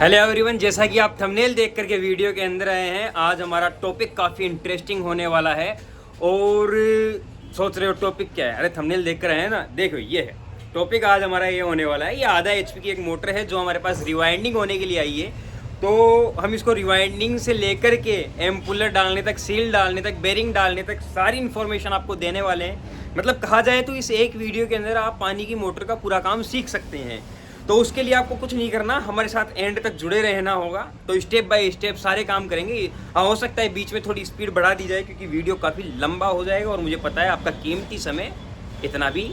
Hello everyone, जैसा कि आप थंबनेल देख करके वीडियो के अंदर आए हैं, आज हमारा टॉपिक काफ़ी इंटरेस्टिंग होने वाला है। और सोच रहे हो टॉपिक क्या है? अरे थंबनेल देख कर आए हैं ना, देखो ये है टॉपिक। आज हमारा ये होने वाला है, ये आधा HP की एक मोटर है जो हमारे पास रिवाइंडिंग होने के लिए आई है। तो हम इसको रिवाइंडिंग से लेकर के एम्पुलर डालने तक, सील डालने तक, बेरिंग डालने तक सारी इन्फॉर्मेशन आपको देने वाले हैं। मतलब कहा जाए तो इस एक वीडियो के अंदर आप पानी की मोटर का पूरा काम सीख सकते हैं। तो उसके लिए आपको कुछ नहीं करना, हमारे साथ एंड तक जुड़े रहना होगा। तो स्टेप बाय स्टेप सारे काम करेंगे। हाँ, हो सकता है बीच में थोड़ी स्पीड बढ़ा दी जाए क्योंकि वीडियो काफ़ी लंबा हो जाएगा और मुझे पता है आपका कीमती समय इतना भी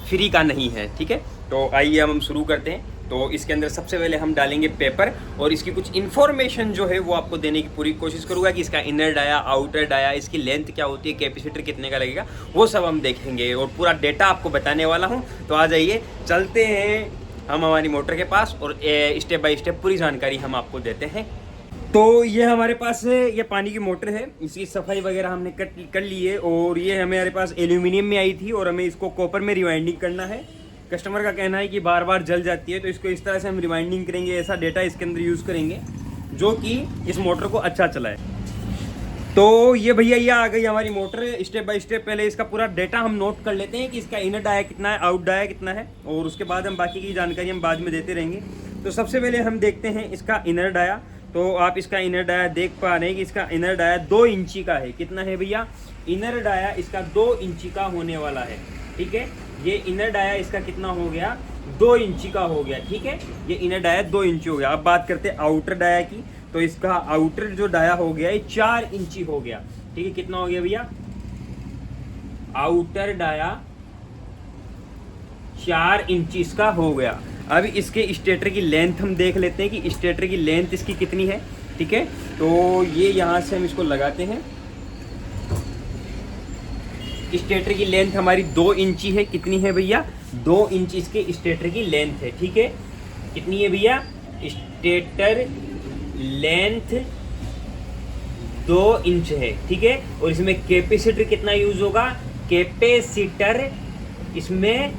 फ्री का नहीं है। ठीक है, तो आइए हम शुरू करते हैं। तो इसके अंदर सबसे पहले हम डालेंगे पेपर और इसकी कुछ इन्फॉर्मेशन जो है वो आपको देने की पूरी कोशिश करूँगा कि इसका इनर डाया, आउटर डाया, इसकी लेंथ क्या होती है, कैपेसिटर कितने का लगेगा, वो सब हम देखेंगे और पूरा डेटा आपको बताने वाला हूँ। तो आ जाइए, चलते हैं हम हमारी मोटर के पास और स्टेप बाय स्टेप पूरी जानकारी हम आपको देते हैं। तो ये हमारे पास ये पानी की मोटर है, इसकी सफाई वगैरह हमने कर ली है और ये हमारे पास एल्यूमिनियम में आई थी और हमें इसको कॉपर में रिवाइंडिंग करना है। कस्टमर का कहना है कि बार बार जल जाती है, तो इसको इस तरह से हम रिवाइंडिंग करेंगे, ऐसा डेटा इसके अंदर यूज़ करेंगे जो कि इस मोटर को अच्छा चलाए। तो ये भैया ये आ गई हमारी मोटर। स्टेप बाय स्टेप पहले इसका पूरा डेटा हम नोट कर लेते हैं कि इसका इनर डाया कितना है, आउट डाया कितना है, और उसके बाद हम बाकी की जानकारी हम बाद में देते रहेंगे। तो सबसे पहले हम देखते हैं इसका इनर डाया। तो आप इसका इनर डाया देख पा रहे हैं कि इसका इनर डाया 2 इंची का है। कितना है भैया? इनर डाया इसका 2 इंची का होने वाला है। ठीक है, ये इनर डाया इसका कितना हो गया? 2 इंची का हो गया। ठीक है, ये इनर डाया 2 इंची हो गया। अब बात करते हैं आउटर डाया की। तो इसका आउटर जो डाया हो गया ये 4 इंची हो गया। ठीक है, कितना हो गया भैया? आउटर डाया 4 इंची इसका हो गया। अब इसके स्टेटर की लेंथ हम देख लेते हैं कि स्टेटर की लेंथ इसकी कितनी है। ठीक है, तो ये यहाँ से हम इसको लगाते हैं। स्टेटर की लेंथ हमारी 2 इंची है। कितनी है भैया? 2 इंच इसके स्टेटर की लेंथ है। ठीक है, कितनी है भैया? स्टेटर लेंथ 2 इंच है। ठीक है, और इसमें कैपेसिटर कितना यूज होगा? कैपेसिटर इसमें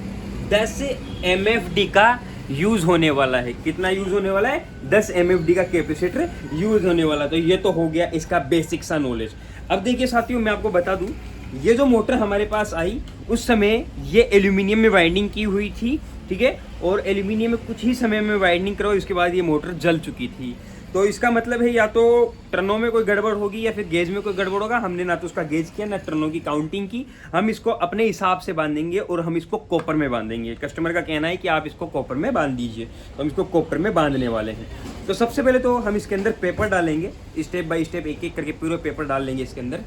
10 MFD का यूज होने वाला है। कितना यूज होने वाला है? 10 MFD का कैपेसिटर यूज होने वाला। तो ये तो हो गया इसका बेसिक सा नॉलेज। अब देखिए साथियों, मैं आपको बता दूं, ये जो मोटर हमारे पास आई उस समय ये एल्यूमिनियम में वाइंडिंग की हुई थी। ठीक है, और एल्यूमिनियम में कुछ ही समय में वाइंडिंग करो, इसके बाद ये मोटर जल चुकी थी। तो इसका मतलब है या तो टर्नों में कोई गड़बड़ होगी या फिर गेज में कोई गड़बड़ होगा। हमने ना तो उसका गेज किया ना टर्नों की काउंटिंग की। हम इसको अपने हिसाब से बांधेंगे और हम इसको कॉपर में बांधेंगे। कस्टमर का कहना है कि आप इसको कॉपर में बांध दीजिए, तो हम इसको कॉपर में बांधने वाले हैं। तो सबसे पहले तो हम इसके अंदर पेपर डालेंगे, स्टेप बाय स्टेप एक एक करके पूरे पेपर डाल लेंगे इसके अंदर।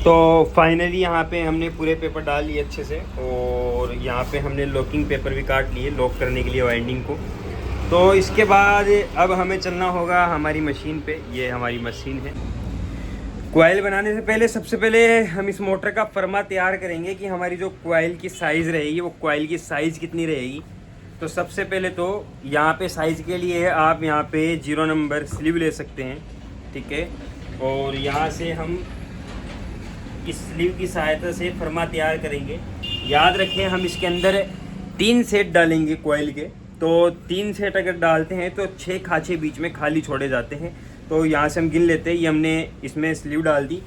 तो फाइनली यहाँ पे हमने पूरे पेपर डाल लिए अच्छे से और यहाँ पे हमने लॉकिंग पेपर भी काट लिए लॉक करने के लिए वाइंडिंग को। तो इसके बाद अब हमें चलना होगा हमारी मशीन पे। ये हमारी मशीन है। कॉइल बनाने से पहले सबसे पहले हम इस मोटर का फर्मा तैयार करेंगे कि हमारी जो कॉइल की साइज़ रहेगी वो कॉइल की साइज़ कितनी रहेगी। तो सबसे पहले तो यहाँ पे साइज़ के लिए आप यहाँ पे 0 नंबर स्लीव ले सकते हैं। ठीक है, और यहाँ से हम इस स्लीव की सहायता से फर्मा तैयार करेंगे। याद रखें, हम इसके अंदर 3 सेट डालेंगे कॉइल के। तो 3 सेट अगर डालते हैं तो 6 खाँचे बीच में खाली छोड़े जाते हैं। तो यहाँ से हम गिन लेते हैं। ये हमने इसमें स्लीव डाल दी,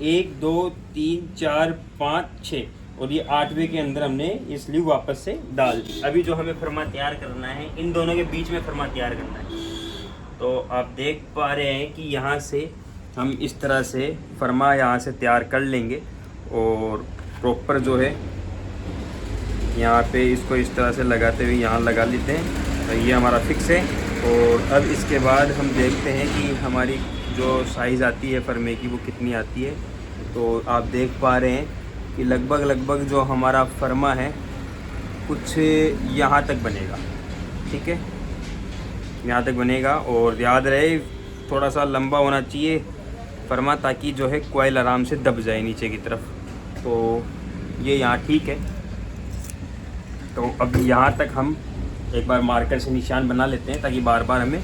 1 2 3 4 5 6, और ये 8वें के अंदर हमने ये स्लीव वापस से डाल दी। अभी जो हमें फर्मा तैयार करना है, इन दोनों के बीच में फर्मा तैयार करना है। तो आप देख पा रहे हैं कि यहाँ से हम इस तरह से फर्मा यहाँ से तैयार कर लेंगे और प्रॉपर जो है यहाँ पे इसको इस तरह से लगाते हुए यहाँ लगा लेते हैं। तो ये हमारा फिक्स है। और अब इसके बाद हम देखते हैं कि हमारी जो साइज़ आती है फर्मे की वो कितनी आती है। तो आप देख पा रहे हैं कि लगभग जो हमारा फर्मा है कुछ यहाँ तक बनेगा। ठीक है, यहाँ तक बनेगा। और याद रहे थोड़ा सा लंबा होना चाहिए फर्मा, ताकि जो है कॉइल आराम से दब जाए नीचे की तरफ। तो ये यहाँ ठीक है। तो अब यहाँ तक हम एक बार मार्कर से निशान बना लेते हैं ताकि बार बार हमें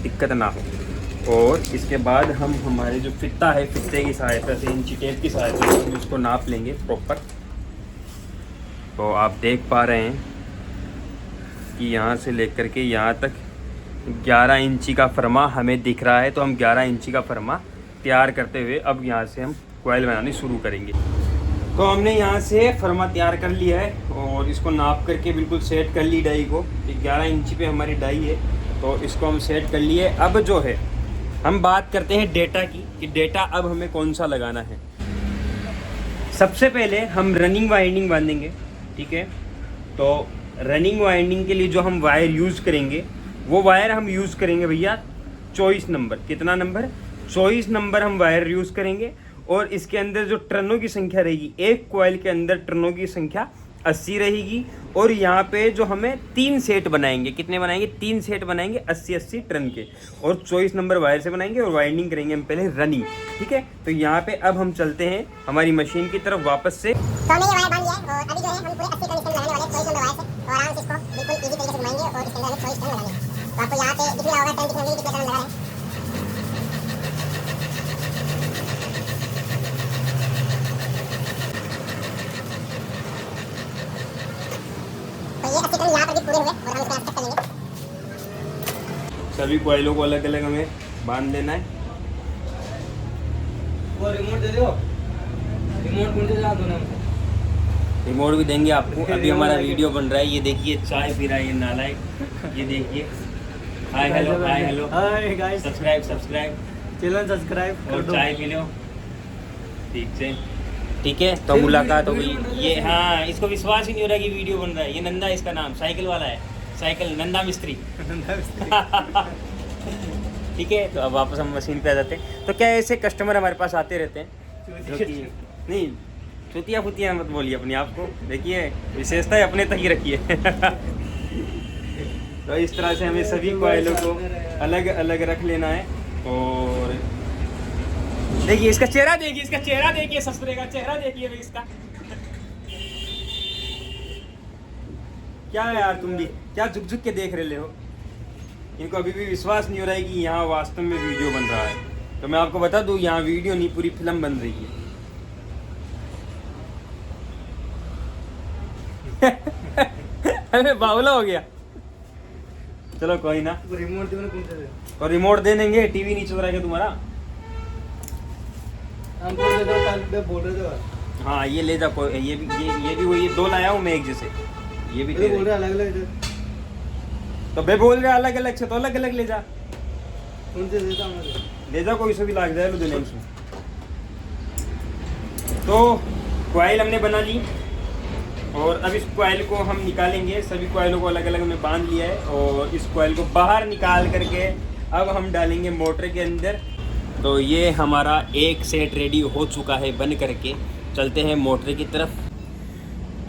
दिक्कत ना हो। और इसके बाद हम हमारे जो फित्ता है, फित्ते की सहायता से, इंची टेप की सहायता से हम उसको नाप लेंगे प्रॉपर। तो आप देख पा रहे हैं कि यहाँ से लेकर के यहाँ तक 11 इंची का फरमा हमें दिख रहा है, तो हम 11 इंची का फरमा तैयार करते हुए अब यहाँ से हम कॉइल बनानी शुरू करेंगे। तो हमने यहाँ से फरमा तैयार कर लिया है और इसको नाप करके बिल्कुल सेट कर ली डाई को। 11 इंची पे हमारी डाई है, तो इसको हम सेट कर लिए। अब जो है हम बात करते हैं डेटा की, कि डेटा अब हमें कौन सा लगाना है। सबसे पहले हम रनिंग वाइंडिंग बांधेंगे, ठीक है। तो रनिंग वाइंडिंग के लिए जो हम वायर यूज़ करेंगे, वो वायर हम यूज़ करेंगे भैया 24 नंबर। कितना नंबर? 24 नंबर हम वायर यूज़ करेंगे। और इसके अंदर जो टर्नों की संख्या रहेगी, एक कॉइल के अंदर टर्नों की संख्या 80 रहेगी। और यहाँ पे जो हमें 3 सेट बनाएंगे, कितने बनाएंगे? 3 सेट बनाएंगे 80-80 टर्न के, और 24 नंबर वायर से बनाएंगे और वाइंडिंग करेंगे हम पहले रनिंग, ठीक है। तो यहाँ पे अब हम चलते हैं हमारी मशीन की तरफ वापस से। तो हमने ये वायर बांध लिया है और अभी जो है हम पूरे 80 टन इसके अंदर लगाने वाले 24 नंबर वायर से, और आराम से इसको बिल्कुल इजी तरीके से घुमाएंगे और इसके अंदर हमें 24 टन लगाएंगे। तो आपको यहाँ पे दिख रहा होगा टन कितने टन लगा रहे हैं। तो ये 80 टन यहाँ पर भी पूरे हुए और हम इसको यहाँ तक करेंगे। सभी कॉइलों को अलग अलग हमें बांध लेना है। वो रिमोट दे दो, रिमोट कौन से जादू ना रिमोट भी देंगे आपको। अभी हमारा वीडियो बन रहा है, ये देखिए चाय पी रहा है ये नालायक, ये देखिए। Hi hello, hi hello, hi guys, subscribe subscribe, channel subscribe कर और दो। चाय पी लो, ठीक से, ठीक है। तो मुलाकात हो गई। ये हाँ, इसको विश्वास ही नहीं हो रहा कि वीडियो बन रहा है। ये नंदा इसका नाम, साइकिल वाला है, साइकिल नंदा मिस्त्री। ठीक है। तो अब वापस हम मशीन पे आ जाते हैं। तो क्या ऐसे कस्टमर हमारे पास आते रहते हैं जो कि नहीं, चुतिया फुतिया मत बोलिए अपने आप को, देखिए विशेषता अपने तक ही रखिए। तो इस तरह से हमें सभी कॉइलों को अलग अलग रख लेना है। और देखिए इसका चेहरा, देखिए इसका चेहरा, देखिए ससुरे का चेहरा देखिए भाई इसका। क्या है यार, तुम भी क्या झुक झुक के देख रहे हो? इनको अभी भी विश्वास नहीं हो रहा है कि यहाँ वास्तव में वीडियो बन रहा है। तो मैं आपको बता दूं, यहाँ वीडियो नहीं पूरी फिल्म बन रही है। अरे बावला हो गया। चलो कोई ना, रिमोट दे, कौन से दे? और रिमोट दे देंगे। टीवी नहीं चल रहा है क्या तुम्हारा? हमको दे दो, कल पे बोल रहे थे। हाँ ये ले जा, कोई ये भी वही 2 लाया हूँ मैं एक जैसे, ये भी ये दे बोल दे। रहे अलग अलग। तो बे बोल रहे अलग अलग से, तो अलग अलग ले जा, कौन से देता हूँ? ले जा, कोई से भी लाग जाए लो देने से। तो कॉइल हमने बना ली और अब इस कॉइल को हम निकालेंगे। सभी कॉइलों को अलग अलग हमने बांध लिया है और इस कॉइल को बाहर निकाल करके अब हम डालेंगे मोटर के अंदर। तो ये हमारा एक सेट रेडी हो चुका है बन करके। चलते हैं मोटर की तरफ।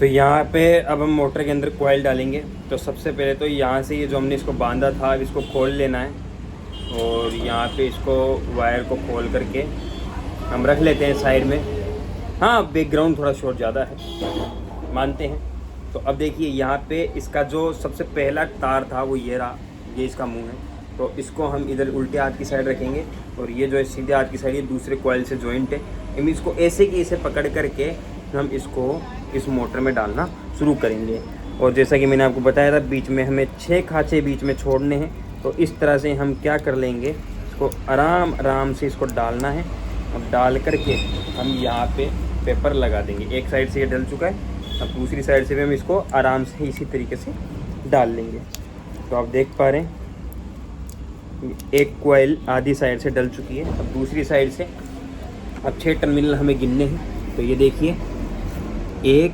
तो यहाँ पे अब हम मोटर के अंदर कॉइल डालेंगे। तो सबसे पहले तो यहाँ से ये जो हमने इसको बांधा था, अब इसको खोल लेना है और यहाँ पे इसको वायर को खोल करके हम रख लेते हैं साइड में। हाँ बैकग्राउंड थोड़ा शोर ज़्यादा है, मानते हैं। तो अब देखिए यहाँ पे इसका जो सबसे पहला तार था वो ये रहा, ये इसका मुंह है। तो इसको हम इधर उल्टे हाथ की साइड रखेंगे और ये जो है सीधे हाथ की साइड, ये दूसरे कॉइल से जॉइंट है। हम इसको ऐसे कि ऐसे पकड़ करके हम इसको इस मोटर में डालना शुरू करेंगे। और जैसा कि मैंने आपको बताया था, बीच में हमें 6 खाँचे बीच में छोड़ने हैं। तो इस तरह से हम क्या कर लेंगे, इसको आराम आराम से इसको डालना है। अब डाल करके हम यहाँ पे पेपर लगा देंगे। एक साइड से ये डल चुका है, अब दूसरी साइड से भी हम इसको आराम से इसी तरीके से डाल लेंगे। तो आप देख पा रहे हैं एक कॉइल आधी साइड से डल चुकी है। अब दूसरी साइड से अब 6 टर्मिनल हमें गिनने हैं। तो ये देखिए 1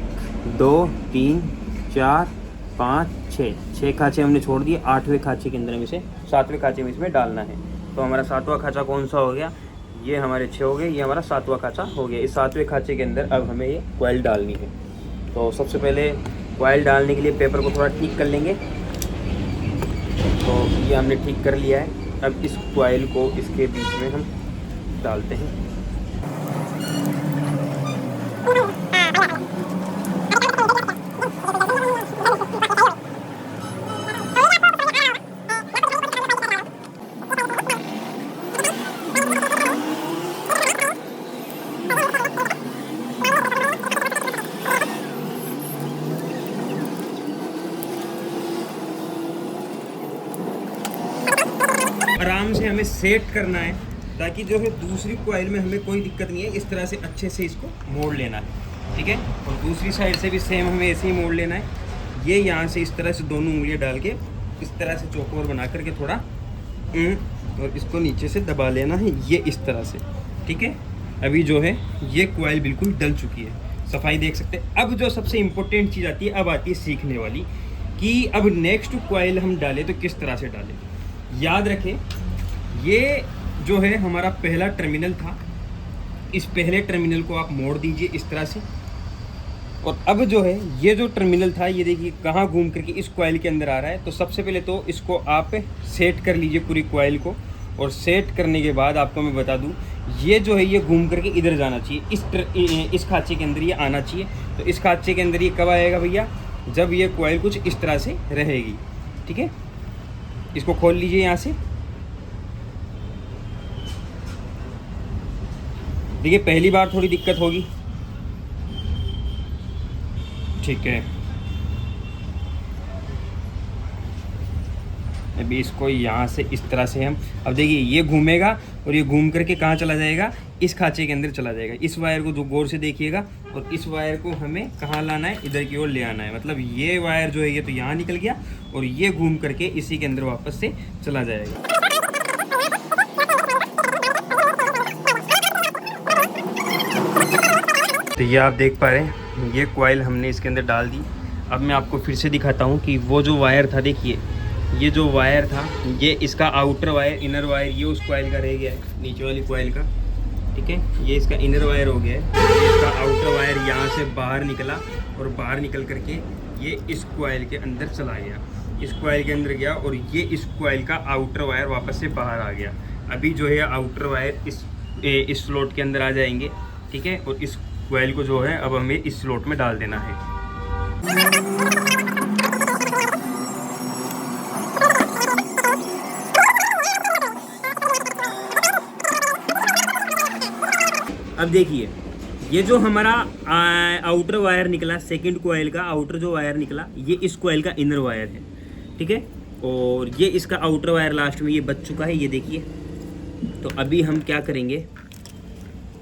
2 3 4 5 6 खाँचे हमने छोड़ दिए। 8वें खाँचे के अंदर हम इसे 7वें खाँचे में इसमें डालना है। तो हमारा 7वां खाँचा कौन सा हो गया, ये हमारे 6 हो गए, ये हमारा 7वां खाँचा हो गया। इस 7वें खाँचे के अंदर अब हमें ये कॉइल डालनी है। तो सबसे पहले कॉइल डालने के लिए पेपर को थोड़ा ठीक कर लेंगे। तो ये हमने ठीक कर लिया है। अब इस कॉइल को इसके बीच में हम डालते हैं। आराम से हमें सेट करना है, ताकि जो है दूसरी कॉइल में हमें कोई दिक्कत नहीं है। इस तरह से अच्छे से इसको मोड़ लेना है, ठीक है। और दूसरी साइड से भी सेम हमें ऐसे ही मोड़ लेना है। ये यहाँ से इस तरह से दोनों उंगलियाँ डाल के इस तरह से चौकोर बना करके थोड़ा और इसको नीचे से दबा लेना है, ये इस तरह से, ठीक है। अभी जो है ये कॉइल बिल्कुल डल चुकी है, सफाई देख सकते हैं। अब जो सबसे इम्पोर्टेंट चीज़ आती है, अब आती है सीखने वाली, कि अब नेक्स्ट कॉइल हम डालें तो किस तरह से डालें। याद रखें, ये जो है हमारा पहला टर्मिनल था, इस पहले टर्मिनल को आप मोड़ दीजिए इस तरह से। और अब जो है ये जो टर्मिनल था, ये देखिए कहाँ घूम करके इस कॉइल के अंदर आ रहा है। तो सबसे पहले तो इसको आप सेट कर लीजिए पूरी कॉइल को, और सेट करने के बाद आपको मैं बता दूं, ये जो है ये घूम करके इधर जाना चाहिए, इस खांचे के अंदर ये आना चाहिए। तो इस खांचे के अंदर ये कब आएगा भैया, जब ये कॉइल कुछ इस तरह से रहेगी, ठीक है। इसको खोल लीजिए यहाँ से। देखिए पहली बार थोड़ी दिक्कत होगी, ठीक है। अभी इसको यहाँ से इस तरह से हम, अब देखिए ये घूमेगा और ये घूम करके कहाँ चला जाएगा, इस खांचे के अंदर चला जाएगा। इस वायर को जो गौर से देखिएगा, और इस वायर को हमें कहाँ लाना है, इधर की ओर ले आना है। मतलब ये वायर जो है ये तो यहाँ निकल गया, और ये घूम करके इसी के अंदर वापस से चला जाएगा। तो ये आप देख पा रहे हैं, ये कॉइल हमने इसके अंदर डाल दी। अब मैं आपको फिर से दिखाता हूँ कि वो जो वायर था, देखिए ये जो वायर था, ये इसका आउटर वायर, इनर वायर ये उस कॉइल का रह गया है, नीचे वाली कॉइल का, ठीक है। ये इसका इनर वायर हो गया है, इसका आउटर वायर यहाँ से बाहर निकला, और बाहर निकल करके ये इस कॉइल के अंदर चला गया, इस कॉइल के अंदर गया, और ये इस कॉइल का आउटर वायर वापस से बाहर आ गया। अभी जो है आउटर वायर इस स्लॉट के अंदर आ जाएंगे, ठीक है। और इस कॉइल को जो है अब हमें इस स्लॉट में डाल देना है। अब देखिए ये जो हमारा आउटर वायर निकला, सेकंड कॉइल का आउटर जो वायर निकला, ये इस कॉइल का इनर वायर है, ठीक है। और ये इसका आउटर वायर लास्ट में ये बच चुका है, ये देखिए। तो अभी हम क्या करेंगे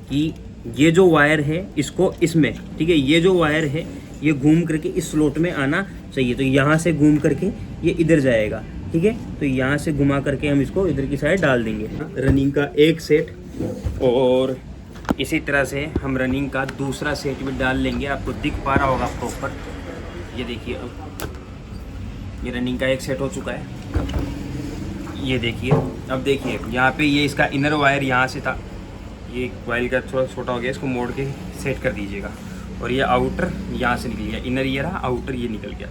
कि ये जो वायर है इसको इसमें, ठीक है, ये जो वायर है ये घूम करके इस स्लॉट में आना चाहिए। तो यहाँ से घूम करके ये इधर जाएगा, ठीक है। तो यहाँ से घुमा करके हम इसको इधर की साइड डाल देंगे। रनिंग का एक सेट, और इसी तरह से हम रनिंग का दूसरा सेट भी डाल लेंगे। आपको दिख पा रहा होगा प्रॉपर, ये देखिए। अब ये रनिंग का एक सेट हो चुका है, ये देखिए। अब देखिए यहाँ पे ये इसका इनर वायर यहाँ से था, ये कॉइल का थोड़ा छोटा हो गया, इसको मोड़ के सेट कर दीजिएगा। और ये आउटर यहाँ से निकल गया, इनर ये रहा, आउटर ये निकल गया।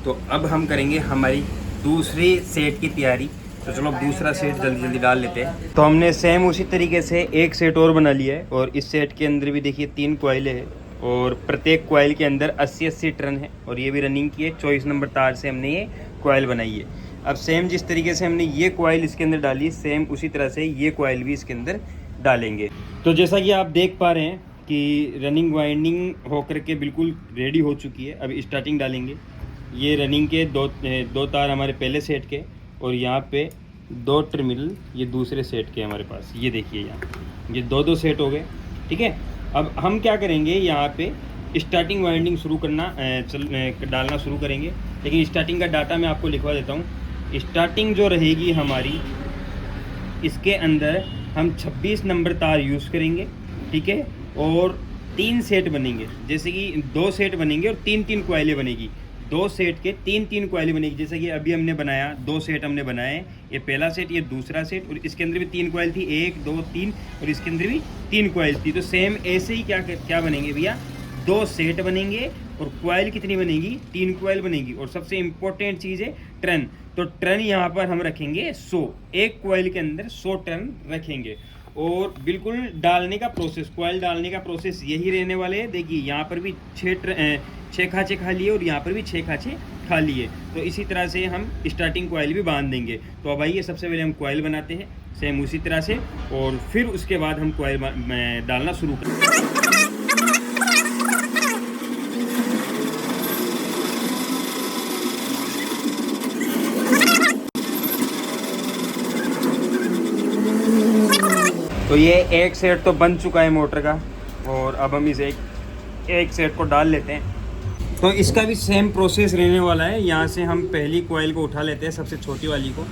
तो अब हम करेंगे हमारी दूसरे सेट की तैयारी। तो चलो अब दूसरा सेट जल्दी जल्दी डाल लेते हैं। तो हमने सेम उसी तरीके से एक सेट और बना लिया है, और इस सेट के अंदर भी देखिए 3 कॉइलें हैं, और प्रत्येक कॉइल के अंदर 80-80 टर्न है, और ये भी रनिंग की है। 24 नंबर तार से हमने ये कॉइल बनाई है। अब सेम जिस तरीके से हमने ये कॉइल इसके अंदर डाली, सेम उसी तरह से ये कॉइल भी इसके अंदर डालेंगे। तो जैसा कि आप देख पा रहे हैं कि रनिंग वाइंडिंग होकर के बिल्कुल रेडी हो चुकी है। अब स्टार्टिंग डालेंगे। ये रनिंग के दो तार हमारे पहले सेट के, और यहाँ पे 2 टर्मिनल ये दूसरे सेट के हमारे पास, ये देखिए यहाँ ये 2 सेट हो गए, ठीक है। अब हम क्या करेंगे, यहाँ पे स्टार्टिंग वाइंडिंग शुरू करना डालना शुरू करेंगे। लेकिन स्टार्टिंग का डाटा मैं आपको लिखवा देता हूँ। स्टार्टिंग जो रहेगी हमारी, इसके अंदर हम 26 नंबर तार यूज़ करेंगे, ठीक है। और 3 सेट बनेंगे, जैसे कि 2 सेट बनेंगे और 3-3 कॉइलें बनेगी। 2 सेट के 3-3 कॉइलें बनेगी, जैसे कि अभी हमने बनाया 2 सेट हमने बनाए। ये पहला सेट, ये दूसरा सेट, और इसके अंदर भी 3 कॉइल थी, 1 2 3, और इसके अंदर भी 3 कॉइल थी। तो सेम ऐसे ही क्या बनेंगे भैया, 2 सेट बनेंगे, और कॉइल कितनी बनेगी, 3 कॉइल बनेगी। और सबसे इम्पोर्टेंट चीज़ है टर्न। तो टर्न यहाँ पर हम रखेंगे 100, एक कॉइल के अंदर 100 टर्न रखेंगे। और बिल्कुल डालने का प्रोसेस, कॉइल डालने का प्रोसेस यही रहने वाले हैं। देखिए यहाँ पर भी 6 खाँचे खा लिए, और यहाँ पर भी 6 खाँचे खा लिए। तो इसी तरह से हम स्टार्टिंग कॉइल भी बांध देंगे। तो अब आइए सबसे पहले हम कॉइल बनाते हैं सेम उसी तरह से, और फिर उसके बाद हम कॉइल डालना शुरू करेंगे। तो ये एक सेट तो बन चुका है मोटर का, और अब हम इसे एक सेट को डाल लेते हैं। तो इसका भी सेम प्रोसेस रहने वाला है। यहाँ से हम पहली कॉइल को उठा लेते हैं, सबसे छोटी वाली को,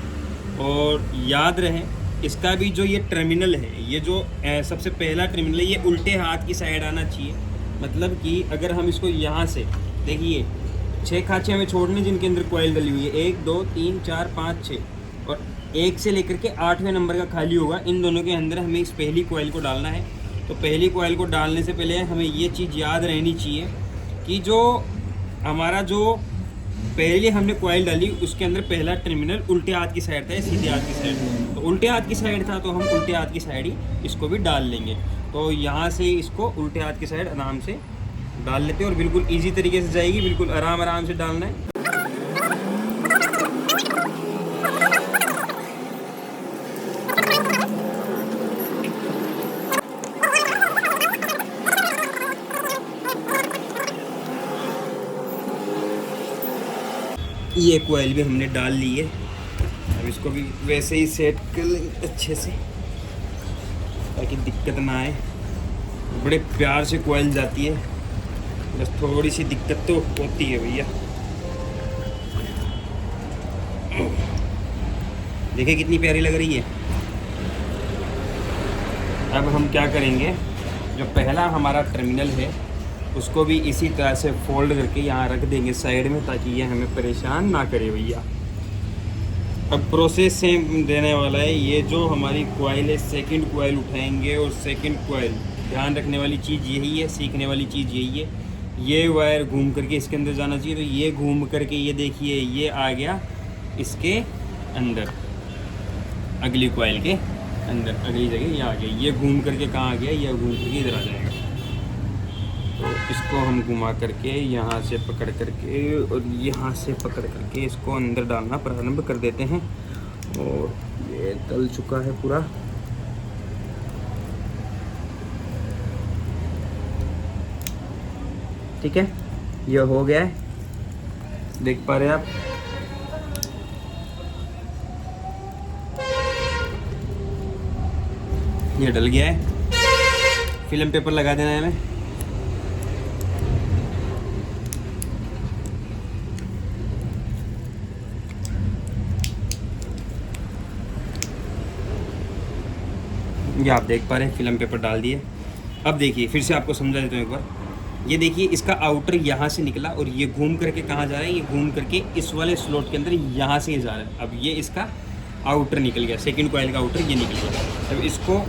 और याद रहे इसका भी जो ये टर्मिनल है, ये जो सबसे पहला टर्मिनल है, ये उल्टे हाथ की साइड आना चाहिए। मतलब कि अगर हम इसको यहाँ से देखिए 6 खाँचे हमें छोड़ने जिनके अंदर कॉइल डली हुई है, 1 2 3 4 5 6, और 1 से लेकर के 8वें नंबर का खाली होगा, इन दोनों के अंदर हमें इस पहली कॉइल को डालना है। तो पहली कॉइल को डालने से पहले हमें ये चीज़ याद रहनी चाहिए कि जो हमारा जो पहले हमने कॉइल डाली उसके अंदर पहला टर्मिनल उल्टे हाथ की साइड था या सीधे हाथ की साइड, तो उल्टे हाथ की साइड था तो हम उल्टे हाथ की साइड ही इसको भी डाल लेंगे। तो यहाँ से इसको उल्टे हाथ की साइड आराम से डाल लेते हैं और बिल्कुल इजी तरीके से जाएगी, बिल्कुल आराम से डालना है। ये कॉइल भी हमने डाल ली है, अब इसको भी वैसे ही सेट कर लेंगे अच्छे से ताकि दिक्कत ना आए। बड़े प्यार से कॉइल जाती है, बस थोड़ी सी दिक्कत तो होती है भैया। देखिए कितनी प्यारी लग रही है। अब हम क्या करेंगे, जो पहला हमारा टर्मिनल है उसको भी इसी तरह से फोल्ड करके यहाँ रख देंगे साइड में, ताकि ये हमें परेशान ना करे भैया। अब प्रोसेस सेम देने वाला है। ये जो हमारी कॉइल है, सेकंड कॉइल उठाएंगे, और सेकंड कॉइल ध्यान रखने वाली चीज़ यही है, सीखने वाली चीज़ यही है। ये वायर घूम करके इसके अंदर जाना चाहिए, तो ये घूम करके ये देखिए ये आ गया इसके अंदर, अगली कॉइल के अंदर, अगली जगह ये आ गया। ये घूम करके कहाँ आ गया, ये घूम करके इधर आ जाएगा। तो इसको हम घुमा करके यहाँ से पकड़ करके और यहाँ से पकड़ करके इसको अंदर डालना प्रारंभ कर देते हैं, और ये डल चुका है पूरा। ठीक है, ये हो गया है, देख पा रहे हैं आप। ये डल गया है, फिल्म पेपर लगा देना है हमें। ये आप देख पा रहे हैं, फिल्म पेपर डाल दिए। अब देखिए फिर से आपको समझा देता हूँ एक बार। ये देखिए इसका आउटर यहाँ से निकला, और ये घूम करके कहाँ जा रहा है, ये घूम करके इस वाले स्लॉट के अंदर यहाँ से जा रहा है। अब ये इसका आउटर निकल गया, सेकंड कॉइल का आउटर ये निकल गया। अब इसको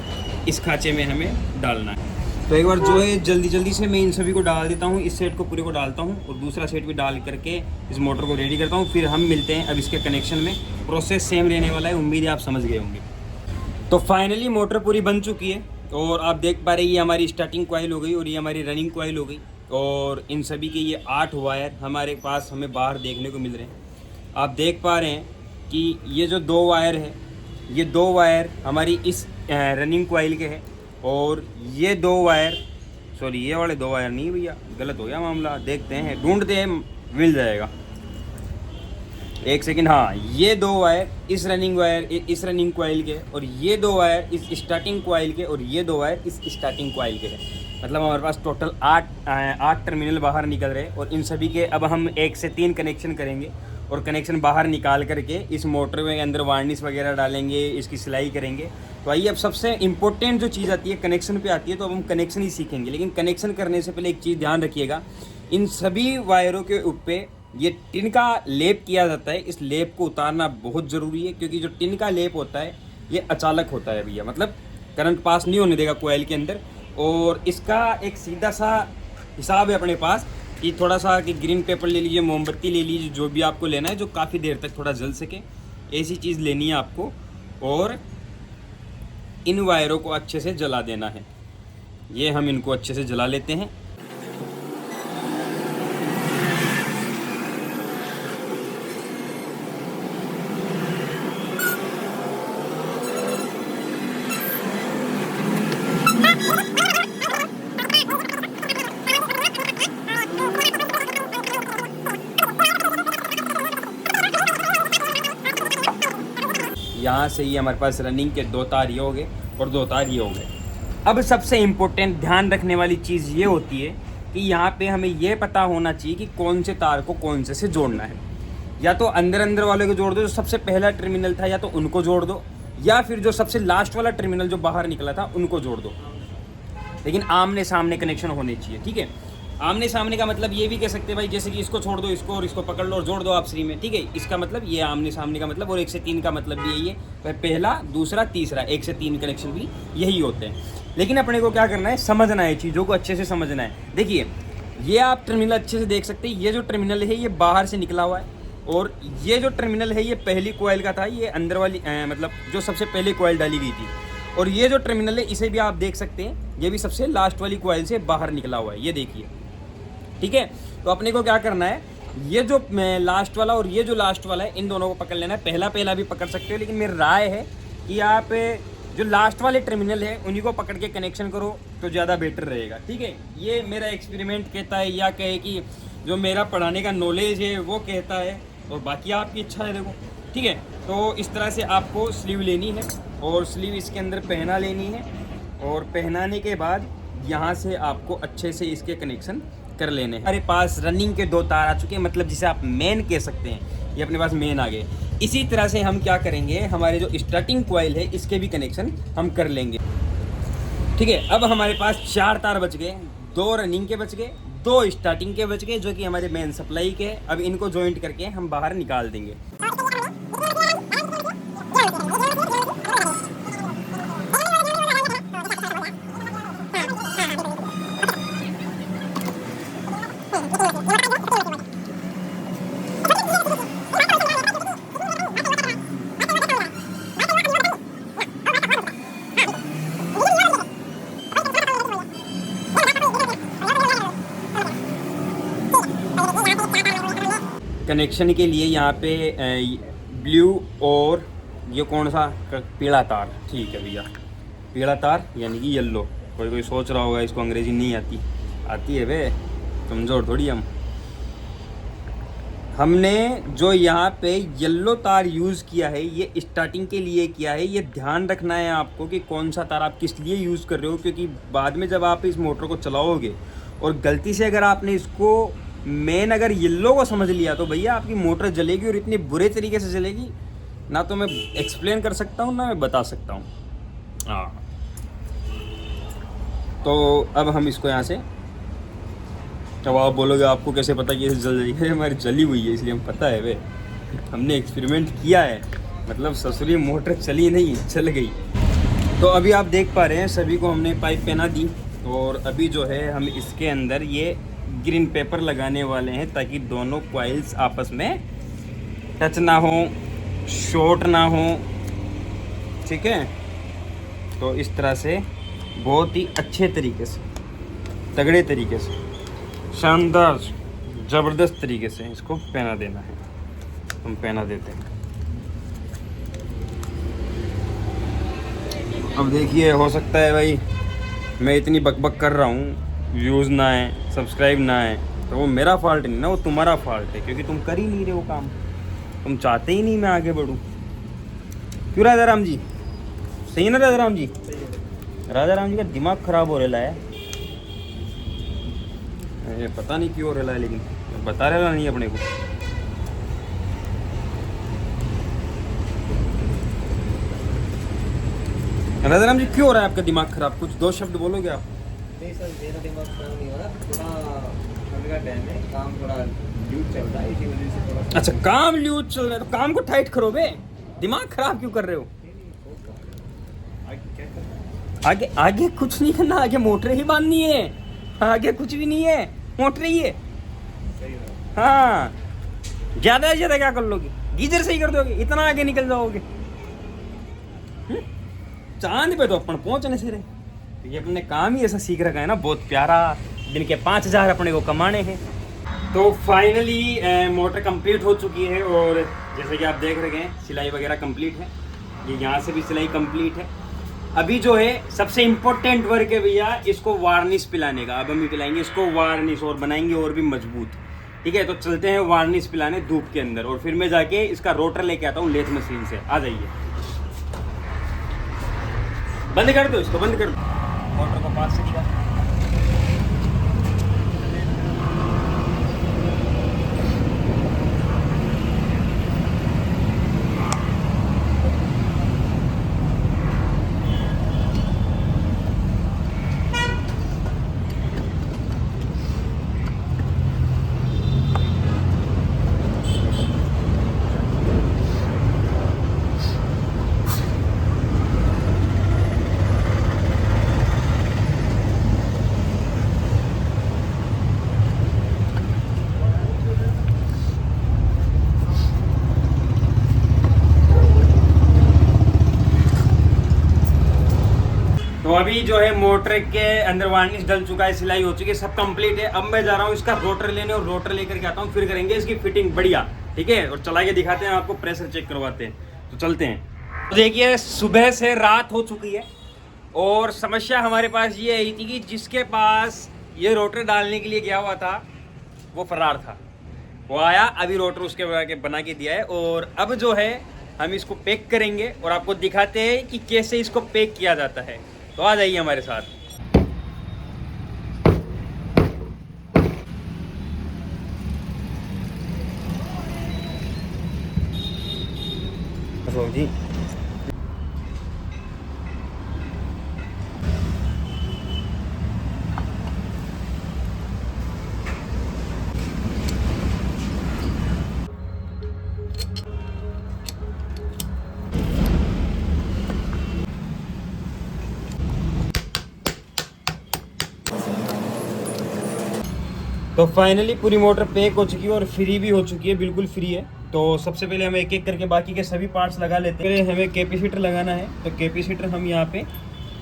इस खाँचे में हमें डालना है। तो एक बार जो है जल्दी से मैं इन सभी को डाल देता हूँ, इस सेट को पूरे को डालता हूँ और दूसरा सेट भी डाल करके इस मोटर को रेडी करता हूँ। फिर हम मिलते हैं अब इसके कनेक्शन में। प्रोसेस सेम रहने वाला है, उम्मीद है आप समझ गए होंगे। तो फाइनली मोटर पूरी बन चुकी है, और आप देख पा रहे हैं ये हमारी स्टार्टिंग कॉइल हो गई और ये हमारी रनिंग कॉइल हो गई, और इन सभी के ये 8 वायर हमारे पास हमें बाहर देखने को मिल रहे हैं। आप देख पा रहे हैं कि ये जो 2 वायर है, ये 2 वायर हमारी इस रनिंग कॉइल के हैं, और ये 2 वायर, सॉरी ये वाले 2 वायर नहीं भैया, गलत हो गया मामला, देखते हैं ढूंढते हैं, मिल जाएगा। एक सेकंड, हाँ ये 2 वायर इस रनिंग वायर इस रनिंग कॉइल के, और ये 2 वायर इस स्टार्टिंग कॉइल के, और ये 2 वायर इस स्टार्टिंग कॉइल के हैं। मतलब हमारे पास टोटल 8 टर्मिनल बाहर निकल रहे हैं, और इन सभी के अब हम 1 से 3 कनेक्शन करेंगे, और कनेक्शन बाहर निकाल करके इस मोटर में अंदर वार्निश वगैरह डालेंगे, इसकी सिलाई करेंगे। तो आइए अब सबसे इम्पोर्टेंट जो चीज़ आती है कनेक्शन पे आती है, तो अब हम कनेक्शन ही सीखेंगे। लेकिन कनेक्शन करने से पहले एक चीज़ ध्यान रखिएगा, इन सभी वायरों के ऊपर ये टिन का लेप किया जाता है। इस लेप को उतारना बहुत ज़रूरी है, क्योंकि जो टिन का लेप होता है ये अचानक होता है भैया, मतलब करंट पास नहीं होने देगा कोयल के अंदर। और इसका एक सीधा सा हिसाब है अपने पास कि थोड़ा सा कि ग्रीन पेपर ले लीजिए, मोमबत्ती ले लीजिए, जो भी आपको लेना है जो काफ़ी देर तक थोड़ा जल सके, ऐसी चीज़ लेनी है आपको, और इन वायरों को अच्छे से जला देना है। ये हम इनको अच्छे से जला लेते हैं। यहाँ से ही हमारे पास रनिंग के 2 तार ये हो गए, और 2 तार ये हो गए। अब सबसे इम्पोर्टेंट ध्यान रखने वाली चीज़ ये होती है कि यहाँ पे हमें ये पता होना चाहिए कि कौन से तार को कौन से जोड़ना है। या तो अंदर वाले को जोड़ दो, जो सबसे पहला टर्मिनल था, या तो उनको जोड़ दो, या फिर जो सबसे लास्ट वाला टर्मिनल जो बाहर निकला था उनको जोड़ दो। लेकिन आमने सामने कनेक्शन होने चाहिए, ठीक है। आमने सामने का मतलब ये भी कह सकते हैं भाई, जैसे कि इसको छोड़ दो इसको और इसको पकड़ लो और जोड़ दो आपसी में, ठीक है। इसका मतलब ये आमने सामने का मतलब, और 1 से 3 का मतलब भी यही है, पहला दूसरा तीसरा 1 से 3 कनेक्शन भी यही होते हैं। लेकिन अपने को क्या करना है, समझना है, चीज़ों को अच्छे से समझना है। देखिए ये आप टर्मिनल अच्छे से देख सकते हैं, ये जो टर्मिनल है ये बाहर से निकला हुआ है, और ये जो टर्मिनल है ये पहली कॉइल का था, ये अंदर वाली मतलब जो सबसे पहले कॉइल डाली गई थी। और ये जो टर्मिनल है इसे भी आप देख सकते हैं, ये भी सबसे लास्ट वाली कॉइल से बाहर निकला हुआ है, ये देखिए, ठीक है। तो अपने को क्या करना है, ये जो लास्ट वाला और ये जो लास्ट वाला है इन दोनों को पकड़ लेना है। पहला भी पकड़ सकते हो, लेकिन मेरी राय है कि आप जो लास्ट वाले टर्मिनल है उन्हीं को पकड़ के कनेक्शन करो तो ज़्यादा बेटर रहेगा, ठीक है। ये मेरा एक्सपेरिमेंट कहता है, या कहे कि जो मेरा पढ़ाने का नॉलेज है वो कहता है, और बाकी आपकी इच्छा है, देखो, ठीक है। तो इस तरह से आपको स्लीव लेनी है, और स्लीव इसके अंदर पहना लेनी है, और पहनाने के बाद यहाँ से आपको अच्छे से इसके कनेक्शन कर लेने हैं। हमारे पास रनिंग के 2 तार आ चुके हैं, मतलब जिसे आप मेन कह सकते हैं, ये अपने पास मेन आ गए। इसी तरह से हम क्या करेंगे, हमारे जो स्टार्टिंग कॉइल है इसके भी कनेक्शन हम कर लेंगे, ठीक है। अब हमारे पास 4 तार बच गए, 2 रनिंग के बच गए, 2 स्टार्टिंग के बच गए, जो कि हमारे मेन सप्लाई के। अब इनको जॉइंट करके हम बाहर निकाल देंगे। कनेक्शन के लिए यहाँ पे ब्लू और ये कौन सा पीला तार, ठीक है भैया, पीला तार यानी कि येलो। कोई सोच रहा होगा इसको अंग्रेजी नहीं आती है वे, कमज़ोर थोड़ी हमने जो यहाँ पे येलो तार यूज़ किया है ये स्टार्टिंग के लिए किया है। ये ध्यान रखना है आपको कि कौन सा तार आप किस लिए यूज़ कर रहे हो, क्योंकि बाद में जब आप इस मोटर को चलाओगे और गलती से अगर आपने इसको मेन अगर येलो को समझ लिया तो भैया आपकी मोटर जलेगी, और इतनी बुरे तरीके से जलेगी ना तो मैं एक्सप्लेन कर सकता हूँ ना मैं बता सकता हूँ। हाँ, तो अब हम इसको यहाँ से, अब आप बोलोगे आपको कैसे पता कि ये जल रही है, हमारी जली हुई है इसलिए हम पता है वे, हमने एक्सपेरिमेंट किया है, मतलब ससुरी मोटर चली नहीं चल गई। तो अभी आप देख पा रहे हैं सभी को हमने पाइप पहना दी, और अभी जो है हम इसके अंदर ये ग्रीन पेपर लगाने वाले हैं ताकि दोनों कॉइल्स आपस में टच ना हो, शॉर्ट ना हो, ठीक है। तो इस तरह से बहुत ही अच्छे तरीके से, तगड़े तरीके से, शानदार ज़बरदस्त तरीके से इसको पहना देना है। हम पहना देते हैं। अब देखिए, हो सकता है भाई मैं इतनी बकबक कर रहा हूँ, व्यूज़ ना आए, सब्सक्राइब ना आए, तो वो मेरा फॉल्ट नहीं ना, वो तुम्हारा फॉल्ट है, क्योंकि तुम कर ही नहीं रहे हो काम, तुम चाहते ही नहीं मैं आगे बढ़ूँ। क्यों राजा राम जी, सही है ना राजा राम जी? राजा राम जी का दिमाग खराब हो रहा है, ये पता नहीं क्यों हो रहा है, लेकिन बता रहा नहीं अपने को। राजा राम जी क्यों हो रहा है आपका दिमाग खराब? कुछ 2 शब्द बोलोगे आप? नहीं सर, मेरा दिमाग खराब नहीं हो रहा, थोड़ा अभी का टाइम है, काम थोड़ा ल्यूज चल रहा है, इसी वजह से थोड़ा। अच्छा, काम ल्यूज चल रहा है तो काम को टाइट करो बे, दिमाग खराब क्यों कर रहे हो? आगे आगे कुछ नहीं करना, आगे मोटर ही बांधनी है, आगे कुछ भी नहीं है, मोटर ही है। हाँ, ज्यादा से ज्यादा क्या कर लोगे? गीजर सही कर दोगे, इतना आगे निकल जाओगे। चांद पे तो अपन पहुंचने से रहे, ये अपने काम ही ऐसा सीख रखा है ना, बहुत प्यारा। दिन के 5000 अपने को कमाने हैं। तो फाइनली मोटर कंप्लीट हो चुकी है, और जैसे कि आप देख रहे हैं सिलाई वगैरह कंप्लीट है, ये यहाँ से भी सिलाई कंप्लीट है। अभी जो है सबसे इम्पोर्टेंट वर्क है भैया, इसको वार्निश पिलाने का। अब हम पिलाएंगे इसको वार्निश, और बनाएंगे और भी मजबूत, ठीक है। तो चलते हैं वार्निश पिलाने धूप के अंदर, और फिर मैं जाके इसका रोटर लेके आता हूँ लेथ मशीन से। आ जाइए। बंद कर दो इसको, बंद कर दो, मोटर को पास से दिखा। तो अभी जो है मोटर के अंदर वार्निश डल चुका है, सिलाई हो चुकी है, सब कंप्लीट है। अब मैं जा रहा हूँ इसका रोटर लेने और रोटर लेकर के आता हूँ, फिर करेंगे इसकी फिटिंग बढ़िया, ठीक है, और चला के दिखाते हैं आपको, प्रेशर चेक करवाते हैं। तो चलते हैं। तो देखिए सुबह से रात हो चुकी है और समस्या हमारे पास ये आई थी कि जिसके पास ये रोटर डालने के लिए गया हुआ था वो फरार था। वो आया, अभी रोटर उसके बना के दिया है और अब जो है हम इसको पैक करेंगे और आपको दिखाते हैं कि कैसे इसको पैक किया जाता है। तो आ जाइए हमारे साथ। जी तो फाइनली पूरी मोटर पैक हो चुकी है और फ्री भी हो चुकी है, बिल्कुल फ्री है। तो सबसे पहले हम एक एक करके बाकी के सभी पार्ट्स लगा लेते हैं। पहले हमें कैपेसिटर लगाना है, तो कैपेसिटर हम यहाँ पे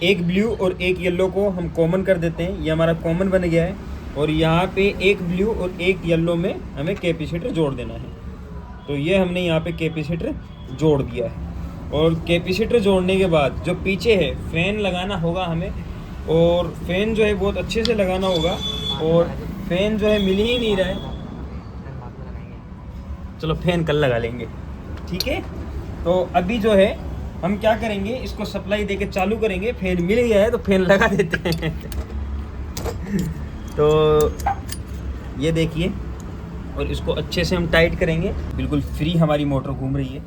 एक ब्लू और एक येलो को हम कॉमन कर देते हैं, ये हमारा कॉमन बन गया है। और यहाँ पे एक ब्लू और एक येलो में हमें कैपेसिटर जोड़ देना है। तो ये हमने यहाँ पे कैपेसिटर जोड़ दिया है। और कैपेसिटर जोड़ने के बाद जो पीछे है फ़ैन लगाना होगा हमें, और फ़ैन जो है बहुत अच्छे से लगाना होगा, और फ़ैन जो है मिल ही नहीं रहा है। चलो फ़ैन कल लगा लेंगे, ठीक है। तो अभी जो है हम क्या करेंगे, इसको सप्लाई देके चालू करेंगे। फ़ैन मिल गया है तो फ़ैन लगा देते हैं। तो ये देखिए, और इसको अच्छे से हम टाइट करेंगे। बिल्कुल फ्री हमारी मोटर घूम रही है,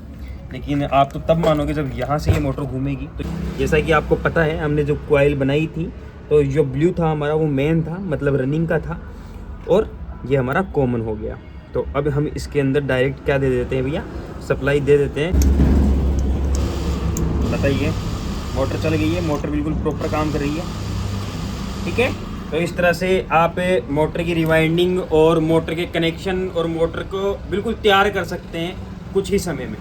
लेकिन आप तो तब मानोगे जब यहाँ से ये मोटर घूमेगी। तो जैसा कि आपको पता है, हमने जो कॉइल बनाई थी, तो जो ब्लू था हमारा वो मेन था, मतलब रनिंग का था, और ये हमारा कॉमन हो गया। तो अब हम इसके अंदर डायरेक्ट क्या दे देते हैं भैया, सप्लाई दे देते हैं। बताइए, मोटर चल गई है, मोटर बिल्कुल प्रॉपर काम कर रही है, ठीक है। तो इस तरह से आप मोटर की रिवाइंडिंग और मोटर के कनेक्शन और मोटर को बिल्कुल तैयार कर सकते हैं कुछ ही समय में।